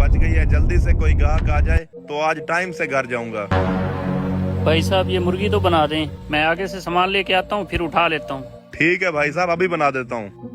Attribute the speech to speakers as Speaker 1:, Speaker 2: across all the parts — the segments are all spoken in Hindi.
Speaker 1: बच गई है, जल्दी से कोई ग्राहक आ जाए तो आज टाइम से घर जाऊंगा।
Speaker 2: भाई साहब ये मुर्गी तो बना दें, मैं आगे से सामान लेके आता हूँ फिर उठा लेता हूँ।
Speaker 1: ठीक है भाई साहब, अभी बना देता हूँ।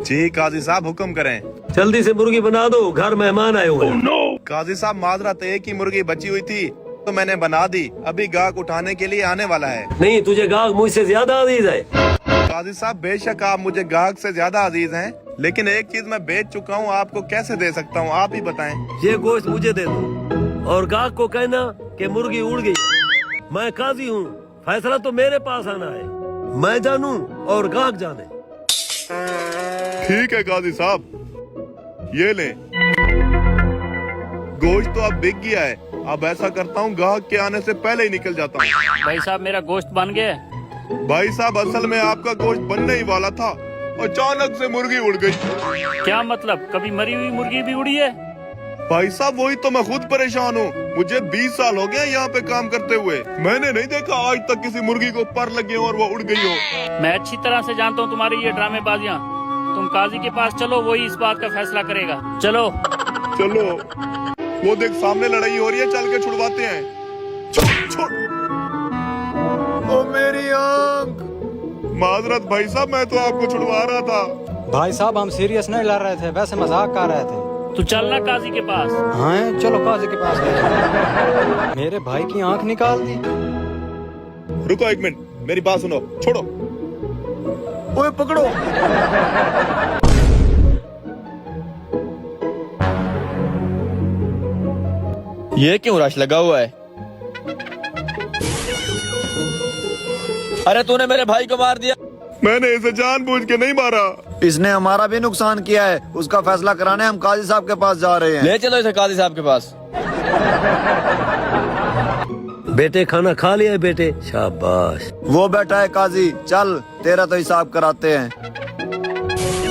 Speaker 1: जी काजी साहब हुक्म करें।
Speaker 3: जल्दी से मुर्गी बना दो, घर मेहमान आए हुए हैं।
Speaker 1: काजी साहब माजरत, एक ही मुर्गी बची हुई थी तो मैंने बना दी, अभी गाहक उठाने के लिए आने वाला है।
Speaker 3: नहीं, तुझे गाहक मुझसे ज्यादा अजीज है।
Speaker 1: काजी साहब बेशक आप मुझे गाहक से ज्यादा अजीज हैं, लेकिन एक चीज मैं बेच चुका हूँ, आपको कैसे दे सकता हूँ आप ही बताएं।
Speaker 3: ये गोश्त मुझे दे दो और गाहक को कहना कि मुर्गी उड़ गई। मैं काजी हूँ, फैसला तो मेरे पास आना है। मैं जानू और गाहक जाने।
Speaker 1: ठीक है काजी साहब, ये ले। गोश्त तो अब बिक गया है, अब ऐसा करता हूँ गाहक के आने से पहले ही निकल जाता हूँ।
Speaker 2: भाई साहब मेरा गोश्त बन गया है।
Speaker 1: भाई साहब असल में आपका गोश्त बनने ही वाला था, अचानक से मुर्गी उड़ गई।
Speaker 2: क्या मतलब, कभी मरी हुई मुर्गी भी उड़ी है?
Speaker 1: भाई साहब वही तो मैं खुद परेशान हूँ, मुझे 20 साल हो गए यहाँ पे काम करते हुए, मैंने नहीं देखा आज तक किसी मुर्गी को पर लगे हो और वो उड़ गई हो।
Speaker 2: मैं अच्छी तरह से जानता हूँ तुम्हारी ये ड्रामेबाजियाँ। तुम काजी के पास चलो, वही इस बात का फैसला करेगा। चलो
Speaker 1: चलो, वो देख सामने लड़ाई हो रही है, चल के छुड़वाते हैं। छोड़ छोड़, ओ मेरी आंख। माजरत भाई साहब, मैं तो आपको छुड़वा रहा था।
Speaker 4: भाई साहब हम सीरियस नहीं लड़ रहे थे, वैसे मजाक कर रहे थे।
Speaker 2: तू चलना काजी के पास।
Speaker 4: हाँ चलो काजी के पास गए। मेरे भाई की आंख निकाल दी।
Speaker 1: रुको एक मिनट, मेरी बात सुनो, छोड़ो। ओए पकड़ो।
Speaker 5: ये क्यों रश लगा हुआ है? अरे तूने मेरे भाई को मार दिया।
Speaker 1: मैंने इसे जानबूझ के नहीं मारा।
Speaker 6: इसने हमारा भी नुकसान किया है, उसका फैसला कराने हम काजी साहब के पास जा रहे हैं।
Speaker 5: ले चलो इसे काजी साहब के पास।
Speaker 3: बेटे खाना खा लिया है बेटे? शाबाश।
Speaker 6: वो बैठा है काजी, चल तेरा तो हिसाब कराते हैं।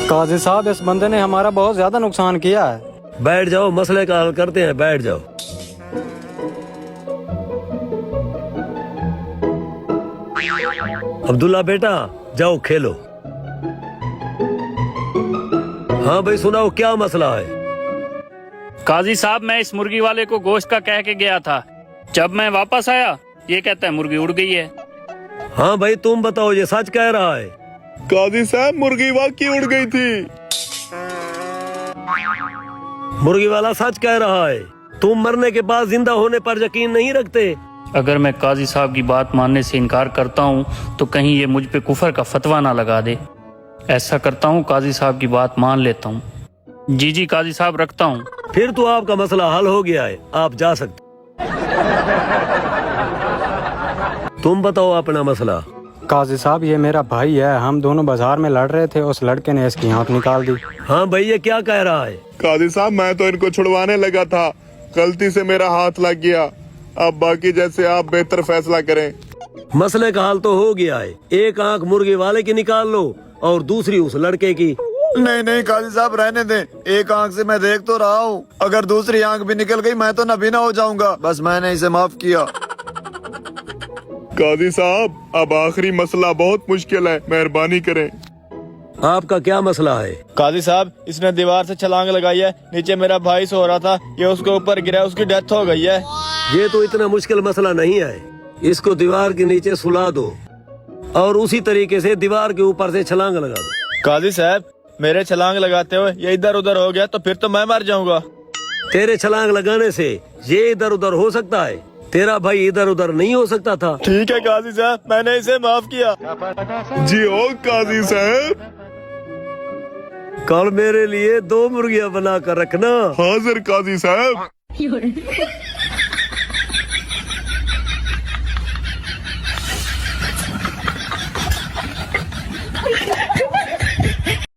Speaker 4: काजी साहब इस बंदे ने हमारा बहुत ज्यादा नुकसान किया है।
Speaker 3: बैठ जाओ, मसले का हल करते हैं, बैठ जाओ। अब्दुल्ला बेटा जाओ खेलो। हाँ भाई सुनाओ, क्या मसला है?
Speaker 2: काजी साहब मैं इस मुर्गी वाले को गोश्त का कह के गया था, जब मैं वापस आया ये कहता है मुर्गी उड़ गई है।
Speaker 3: हाँ भाई तुम बताओ, ये सच कह रहा है?
Speaker 1: काजी साहब मुर्गी वाकई उड़ गई थी।
Speaker 3: मुर्गी वाला सच कह रहा है। तुम मरने के बाद जिंदा होने पर यकीन नहीं रखते?
Speaker 2: अगर मैं काजी साहब की बात मानने से इनकार करता हूँ तो कहीं ये मुझ पे कुफर का फतवा ना लगा दे। ऐसा करता हूँ काजी साहब की बात मान लेता हूँ। जी जी काजी साहब रखता हूँ।
Speaker 3: फिर तो आपका मसला हल हो गया है, आप जा सकते। तुम बताओ अपना मसला।
Speaker 4: काजी साहब ये मेरा भाई है, हम दोनों बाजार में लड़ रहे थे, उस लड़के ने इसकी आंख निकाल दी।
Speaker 3: हाँ भाई ये क्या कह रहा है?
Speaker 1: काजी साहब मैं तो इनको छुड़वाने लगा था, गलती से मेरा हाथ लग गया। अब बाकी जैसे आप बेहतर फैसला करें।
Speaker 3: मसले का हल तो हो गया है, एक आंख मुर्गी वाले की निकाल लो और दूसरी उस लड़के की।
Speaker 6: नहीं नहीं काजी साहब रहने दें, एक आंख से मैं देख तो रहा हूँ, अगर दूसरी आंख भी निकल गई मैं तो नबीना हो जाऊंगा। बस मैंने इसे माफ किया।
Speaker 1: काजी साहब अब आखिरी मसला बहुत मुश्किल है, मेहरबानी करें।
Speaker 3: आपका क्या मसला है?
Speaker 5: काजी साहब इसने दीवार से छलांग लगाई है, नीचे मेरा भाई सो रहा था, ये उसके ऊपर गिरा, उसकी डेथ हो गई है।
Speaker 3: ये तो इतना मुश्किल मसला नहीं है, इसको दीवार के नीचे सुला दो और उसी तरीके से दीवार के ऊपर से छलांग लगा दो।
Speaker 5: काजी साहब मेरे छलांग लगाते हुए ये इधर उधर हो गया तो फिर तो मैं मर जाऊंगा।
Speaker 3: तेरे छलांग लगाने से ये इधर उधर हो सकता है, तेरा भाई इधर उधर नहीं हो सकता था।
Speaker 5: ठीक है काजी साहब, मैंने इसे माफ किया।
Speaker 1: जी ओ काजी साहब,
Speaker 3: कल मेरे लिए 2 मुर्गियां बना कर रखना।
Speaker 1: हाजिर काजी साहब।